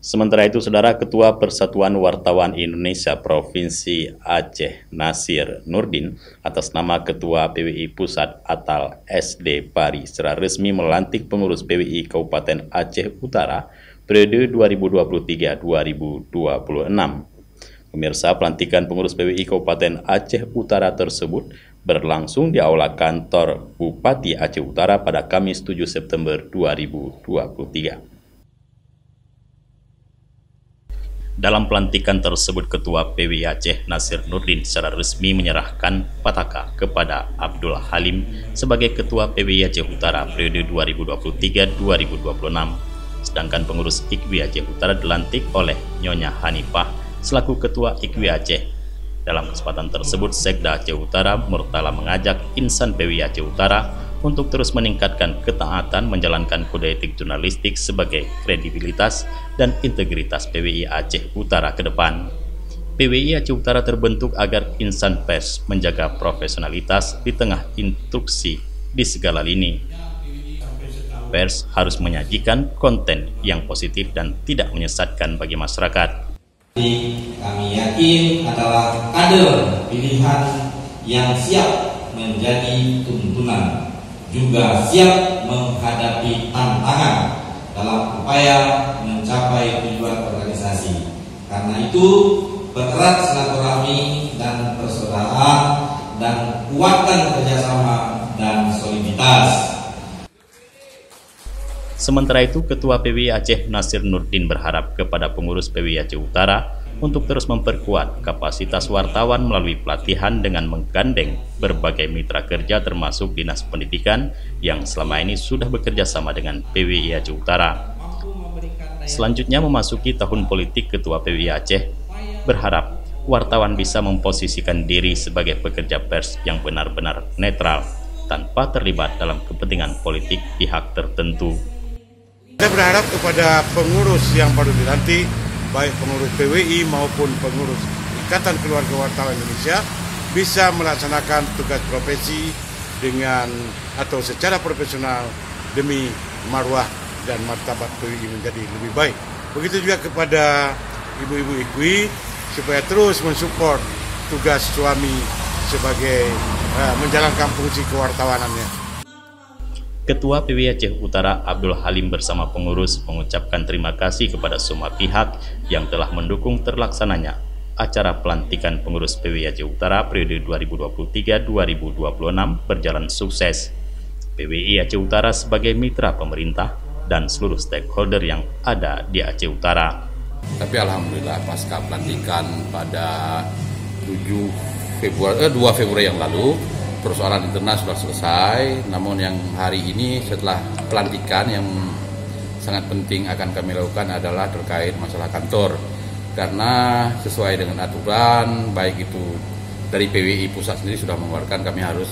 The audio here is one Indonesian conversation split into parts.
Sementara itu, Saudara, Ketua Persatuan Wartawan Indonesia Provinsi Aceh Nasir Nurdin atas nama Ketua PWI Pusat Atal SD Pari secara resmi melantik pengurus PWI Kabupaten Aceh Utara periode 2023-2026. Pemirsa, pelantikan pengurus PWI Kabupaten Aceh Utara tersebut berlangsung di Aula Kantor Bupati Aceh Utara pada Kamis 7 September 2023. Dalam pelantikan tersebut, Ketua PWI Aceh Nasir Nurdin secara resmi menyerahkan pataka kepada Abdul Halim sebagai Ketua PWI Aceh Utara periode 2023-2026. Sedangkan pengurus IKWI Aceh Utara dilantik oleh Nyonya Hanifah selaku Ketua IKWI Aceh. Dalam kesempatan tersebut, Sekda Aceh Utara Murtala mengajak insan PWI Aceh Utara untuk terus meningkatkan ketaatan menjalankan kode etik jurnalistik sebagai kredibilitas dan integritas PWI Aceh Utara ke depan. PWI Aceh Utara terbentuk agar insan pers menjaga profesionalitas di tengah instruksi di segala lini. Pers harus menyajikan konten yang positif dan tidak menyesatkan bagi masyarakat. Kami yakin adalah kader pilihan yang siap menjadi tuntunan, juga siap menghadapi tantangan dalam upaya mencapai tujuan organisasi. Karena itu, pererat silaturahmi dan persaudaraan dan kuatkan kerjasama dan soliditas. Sementara itu, Ketua PWI Aceh Nasir Nurdin berharap kepada pengurus PWI Aceh Utara untuk terus memperkuat kapasitas wartawan melalui pelatihan dengan menggandeng berbagai mitra kerja termasuk Dinas Pendidikan yang selama ini sudah bekerja sama dengan PWI Aceh Utara. Selanjutnya, memasuki tahun politik, Ketua PWI Aceh berharap wartawan bisa memposisikan diri sebagai pekerja pers yang benar-benar netral tanpa terlibat dalam kepentingan politik pihak tertentu. Saya berharap kepada pengurus yang baru dilantik, baik pengurus PWI maupun pengurus Ikatan Keluarga Wartawan Indonesia, bisa melaksanakan tugas profesi dengan atau secara profesional demi marwah dan martabat PWI menjadi lebih baik. Begitu juga kepada ibu-ibu IKWI supaya terus mensupport tugas suami sebagai menjalankan fungsi kewartawanannya. Ketua PWI Aceh Utara Abdul Halim bersama pengurus mengucapkan terima kasih kepada semua pihak yang telah mendukung terlaksananya acara pelantikan pengurus PWI Aceh Utara periode 2023-2026 berjalan sukses. PWI Aceh Utara sebagai mitra pemerintah dan seluruh stakeholder yang ada di Aceh Utara. Tapi alhamdulillah pasca pelantikan pada 2 Februari yang lalu, persoalan internal sudah selesai, namun yang hari ini setelah pelantikan yang sangat penting akan kami lakukan adalah terkait masalah kantor. Karena sesuai dengan aturan, baik itu dari PWI pusat sendiri sudah mengeluarkan kami harus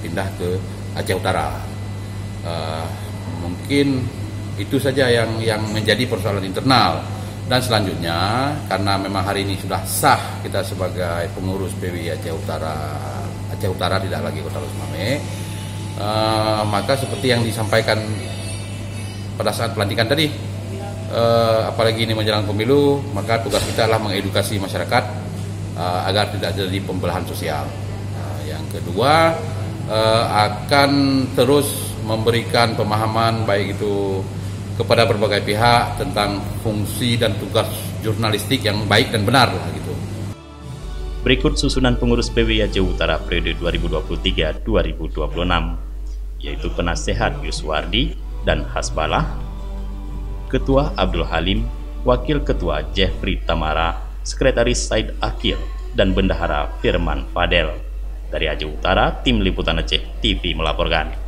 pindah ke Aceh Utara. Mungkin itu saja yang menjadi persoalan internal. Dan selanjutnya, karena memang hari ini sudah sah kita sebagai pengurus PWI Aceh Utara tidak lagi Kota Los Mame, maka seperti yang disampaikan pada saat pelantikan tadi, apalagi ini menjelang pemilu, maka tugas kita adalah mengedukasi masyarakat agar tidak terjadi pembelahan sosial. Yang kedua, akan terus memberikan pemahaman baik itu kepada berbagai pihak tentang fungsi dan tugas jurnalistik yang baik dan benar lah gitu. Berikut susunan pengurus PWI Aceh Utara periode 2023-2026, yaitu Penasehat Yuswardi dan Hasbalah, Ketua Abdul Halim, Wakil Ketua Jeffrey Tamara, Sekretaris Said Akil, dan Bendahara Firman Fadel. Dari Aceh Utara, Tim Liputan Aceh TV melaporkan.